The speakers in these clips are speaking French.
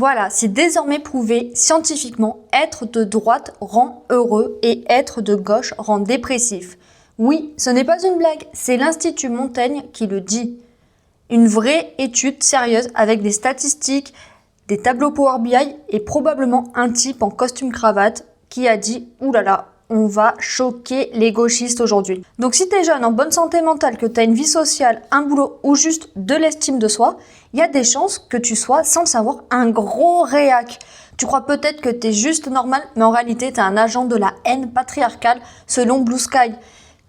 Voilà, c'est désormais prouvé scientifiquement, être de droite rend heureux et être de gauche rend dépressif. Oui, ce n'est pas une blague, c'est l'Institut Montaigne qui le dit. Une vraie étude sérieuse avec des statistiques, des tableaux Power BI et probablement un type en costume cravate qui a dit « Ouh là là, on va choquer les gauchistes aujourd'hui ». Donc si t'es jeune, en bonne santé mentale, que t'as une vie sociale, un boulot ou juste de l'estime de soi, il y a des chances que tu sois, sans le savoir, un gros réac. Tu crois peut-être que t'es juste normal, mais en réalité t'es un agent de la haine patriarcale selon Blue Sky.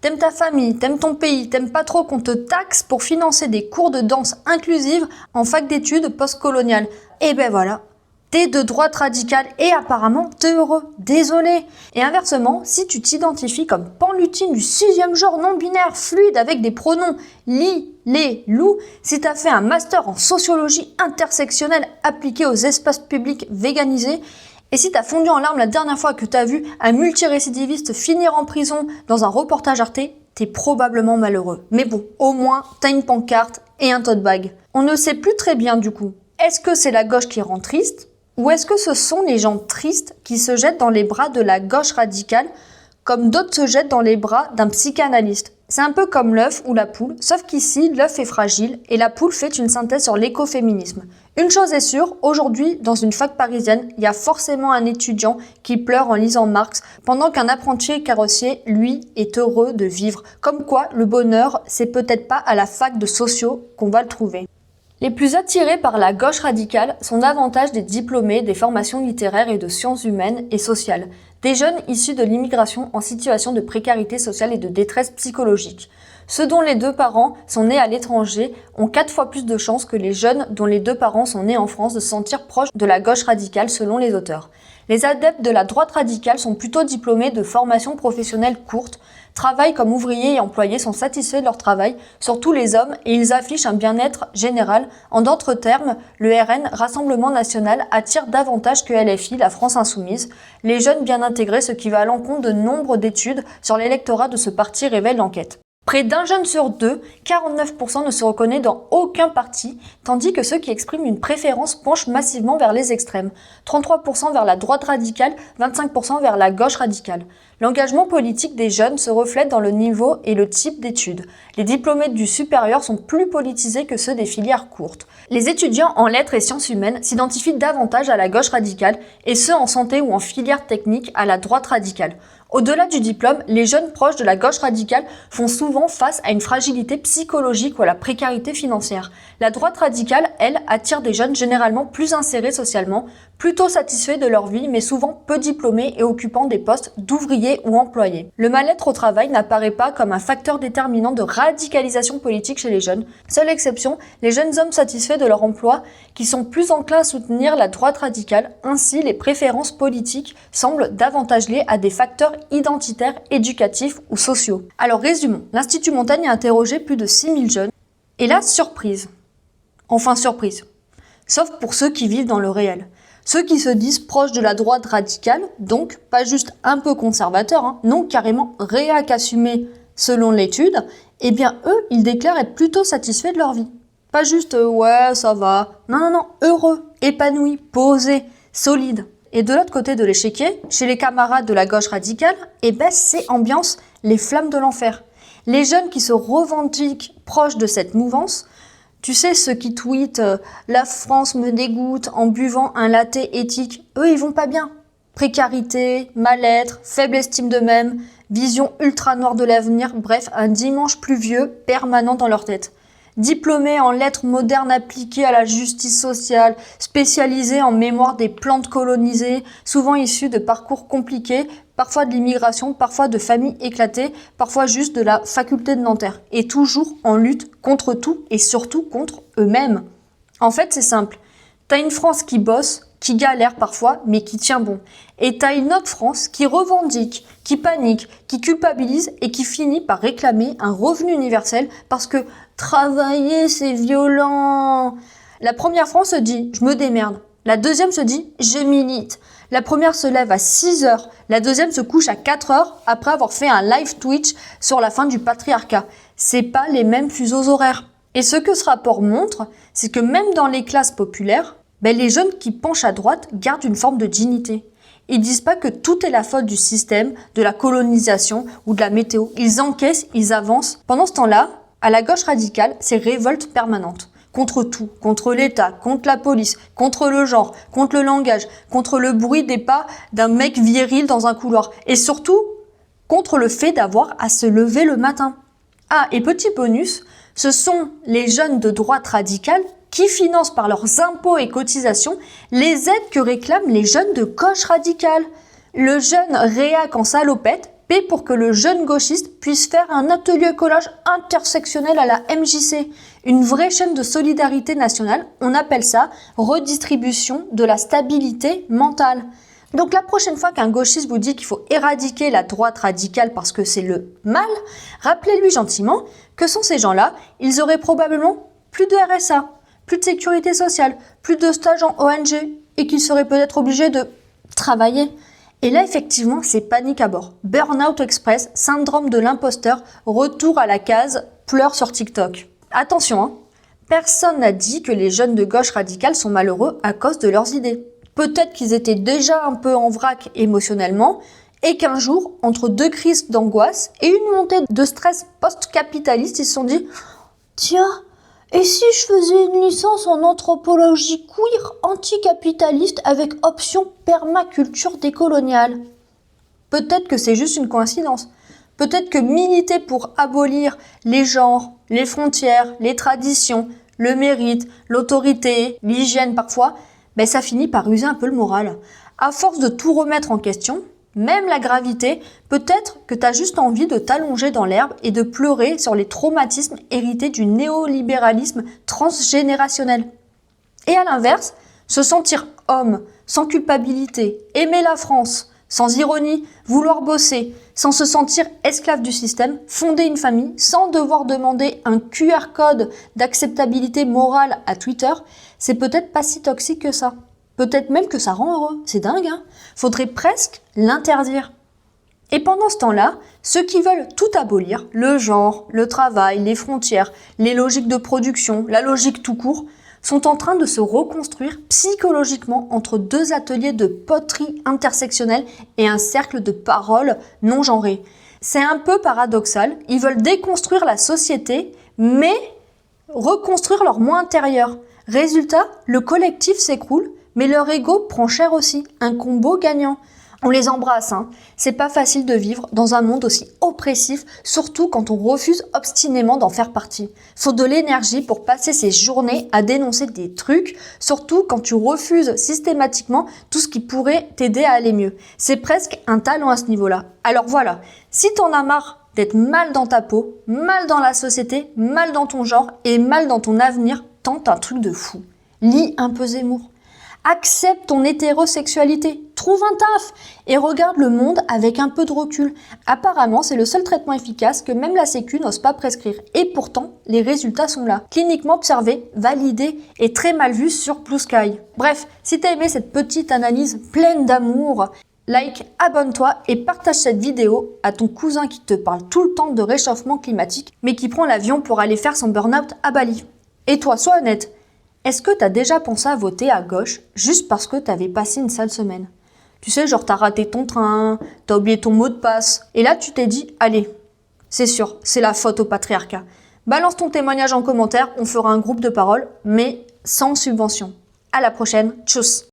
T'aimes ta famille, t'aimes ton pays, t'aimes pas trop qu'on te taxe pour financer des cours de danse inclusive en fac d'études postcoloniales. Et ben voilà, t'es de droite radicale et apparemment t'es heureux. Désolé. Et inversement, si tu t'identifies comme panlutine du 6e genre non-binaire fluide avec des pronoms li, les, loup, si t'as fait un master en sociologie intersectionnelle appliquée aux espaces publics véganisés, et si t'as fondu en larmes la dernière fois que t'as vu un multirécidiviste finir en prison dans un reportage Arte, t'es probablement malheureux. Mais bon, au moins, t'as une pancarte et un tote bag. On ne sait plus très bien du coup. Est-ce que c'est la gauche qui rend triste? Ou est-ce que ce sont les gens tristes qui se jettent dans les bras de la gauche radicale, comme d'autres se jettent dans les bras d'un psychanalyste? C'est un peu comme l'œuf ou la poule, sauf qu'ici, l'œuf est fragile et la poule fait une synthèse sur l'écoféminisme. Une chose est sûre, aujourd'hui, dans une fac parisienne, il y a forcément un étudiant qui pleure en lisant Marx, pendant qu'un apprenti carrossier, lui, est heureux de vivre. Comme quoi, le bonheur, c'est peut-être pas à la fac de sociaux qu'on va le trouver. Les plus attirés par la gauche radicale sont davantage des diplômés des formations littéraires et de sciences humaines et sociales, des jeunes issus de l'immigration en situation de précarité sociale et de détresse psychologique. Ceux dont les deux parents sont nés à l'étranger ont 4 fois plus de chances que les jeunes dont les deux parents sont nés en France de se sentir proches de la gauche radicale selon les auteurs. Les adeptes de la droite radicale sont plutôt diplômés de formations professionnelles courtes, travaillent comme ouvriers et employés, sont satisfaits de leur travail, surtout les hommes, et ils affichent un bien-être général. En d'autres termes, le RN, Rassemblement National, attire davantage que LFI, la France Insoumise. Les jeunes bien intégrés, ce qui va à l'encontre de nombre d'études sur l'électorat de ce parti, révèle l'enquête. Près d'un jeune sur deux, 49% ne se reconnaît dans aucun parti, tandis que ceux qui expriment une préférence penchent massivement vers les extrêmes. 33% vers la droite radicale, 25% vers la gauche radicale. L'engagement politique des jeunes se reflète dans le niveau et le type d'études. Les diplômés du supérieur sont plus politisés que ceux des filières courtes. Les étudiants en lettres et sciences humaines s'identifient davantage à la gauche radicale et ceux en santé ou en filière technique à la droite radicale. Au-delà du diplôme, les jeunes proches de la gauche radicale font souvent face à une fragilité psychologique ou à la précarité financière. La droite radicale, elle, attire des jeunes généralement plus insérés socialement, plutôt satisfaits de leur vie mais souvent peu diplômés et occupant des postes d'ouvriers ou employés. Le mal-être au travail n'apparaît pas comme un facteur déterminant de radicalisation politique chez les jeunes. Seule exception, les jeunes hommes satisfaits de leur emploi qui sont plus enclins à soutenir la droite radicale. Ainsi, les préférences politiques semblent davantage liées à des facteurs identitaires, éducatifs ou sociaux. Alors résumons, l'Institut Montaigne a interrogé plus de 6000 jeunes et là, surprise. Enfin surprise. Sauf pour ceux qui vivent dans le réel. Ceux qui se disent proches de la droite radicale, donc pas juste un peu conservateurs, non carrément réac assumés selon l'étude, eh bien eux, ils déclarent être plutôt satisfaits de leur vie. Pas juste ouais, ça va. Non, heureux, épanouis, posés, solides. Et de l'autre côté de l'échiquier, chez les camarades de la gauche radicale, eh ben c'est ambiance les flammes de l'enfer. Les jeunes qui se revendiquent proches de cette mouvance, tu sais, ceux qui tweetent « La France me dégoûte en buvant un latte éthique », eux, ils vont pas bien. Précarité, mal-être, faible estime d'eux-mêmes, vision ultra noire de l'avenir, bref, un dimanche pluvieux permanent dans leur tête. Diplômés en lettres modernes appliquées à la justice sociale, spécialisés en mémoire des plantes colonisées, souvent issus de parcours compliqués, parfois de l'immigration, parfois de familles éclatées, parfois juste de la faculté de Nanterre, et toujours en lutte contre tout et surtout contre eux-mêmes. En fait, c'est simple. T'as une France qui bosse, qui galère parfois, mais qui tient bon. Et t'as une autre France qui revendique, qui panique, qui culpabilise et qui finit par réclamer un revenu universel parce que travailler, c'est violent. La première France se dit « je me démerde ». La deuxième se dit « je milite ». La première se lève à 6 heures, la deuxième se couche à 4 heures après avoir fait un live Twitch sur la fin du patriarcat. C'est pas les mêmes fuseaux horaires. Et ce que ce rapport montre, c'est que même dans les classes populaires, les jeunes qui penchent à droite gardent une forme de dignité. Ils disent pas que tout est la faute du système, de la colonisation ou de la météo. Ils encaissent, ils avancent. Pendant ce temps-là, à la gauche radicale, c'est révolte permanente. Contre tout, contre l'État, contre la police, contre le genre, contre le langage, contre le bruit des pas d'un mec viril dans un couloir. Et surtout, contre le fait d'avoir à se lever le matin. Ah, et petit bonus, ce sont les jeunes de droite radicale qui financent par leurs impôts et cotisations les aides que réclament les jeunes de gauche radicale. Le jeune réac en salopette paie pour que le jeune gauchiste puisse faire un atelier collage intersectionnel à la MJC. Une vraie chaîne de solidarité nationale, on appelle ça redistribution de la stabilité mentale. Donc la prochaine fois qu'un gauchiste vous dit qu'il faut éradiquer la droite radicale parce que c'est le mal, rappelez-lui gentiment que sans ces gens-là, ils auraient probablement plus de RSA, plus de sécurité sociale, plus de stages en ONG et qu'ils seraient peut-être obligés de travailler. Et là, effectivement, c'est panique à bord. Burnout Express, syndrome de l'imposteur, retour à la case, pleurs sur TikTok. Attention, hein, personne n'a dit que les jeunes de gauche radicale sont malheureux à cause de leurs idées. Peut-être qu'ils étaient déjà un peu en vrac émotionnellement et qu'un jour, entre deux crises d'angoisse et une montée de stress post-capitaliste, ils se sont dit « Tiens, et si je faisais une licence en anthropologie queer anticapitaliste avec option permaculture décoloniale ?» Peut-être que c'est juste une coïncidence. Peut-être que militer pour abolir les genres, les frontières, les traditions, le mérite, l'autorité, l'hygiène parfois, ça finit par user un peu le moral. À force de tout remettre en question, même la gravité, peut-être que t'as juste envie de t'allonger dans l'herbe et de pleurer sur les traumatismes hérités du néolibéralisme transgénérationnel. Et à l'inverse, se sentir homme, sans culpabilité, aimer la France, sans ironie, vouloir bosser, sans se sentir esclave du système, fonder une famille, sans devoir demander un QR code d'acceptabilité morale à Twitter, c'est peut-être pas si toxique que ça. Peut-être même que ça rend heureux. C'est dingue, hein? Faudrait presque l'interdire. Et pendant ce temps-là, ceux qui veulent tout abolir, le genre, le travail, les frontières, les logiques de production, la logique tout court, sont en train de se reconstruire psychologiquement entre deux ateliers de poterie intersectionnelle et un cercle de paroles non genrées. C'est un peu paradoxal, ils veulent déconstruire la société, mais reconstruire leur moi intérieur. Résultat, le collectif s'écroule, mais leur ego prend cher aussi, un combo gagnant. On les embrasse, hein. C'est pas facile de vivre dans un monde aussi oppressif, surtout quand on refuse obstinément d'en faire partie. Faut de l'énergie pour passer ses journées à dénoncer des trucs, surtout quand tu refuses systématiquement tout ce qui pourrait t'aider à aller mieux. C'est presque un talent à ce niveau-là. Alors voilà, si t'en as marre d'être mal dans ta peau, mal dans la société, mal dans ton genre et mal dans ton avenir, tente un truc de fou. Lis un peu Zemmour. Accepte ton hétérosexualité, trouve un taf et regarde le monde avec un peu de recul. Apparemment, c'est le seul traitement efficace que même la Sécu n'ose pas prescrire. Et pourtant, les résultats sont là. Cliniquement observés, validés et très mal vus sur Blue Sky. Bref, si t'as aimé cette petite analyse pleine d'amour, like, abonne-toi et partage cette vidéo à ton cousin qui te parle tout le temps de réchauffement climatique, mais qui prend l'avion pour aller faire son burn-out à Bali. Et toi, sois honnête. Est-ce que t'as déjà pensé à voter à gauche juste parce que t'avais passé une sale semaine? Tu sais, genre t'as raté ton train, t'as oublié ton mot de passe, et là tu t'es dit, allez, c'est sûr, c'est la faute au patriarcat. Balance ton témoignage en commentaire, on fera un groupe de parole, mais sans subvention. À la prochaine, tchuss!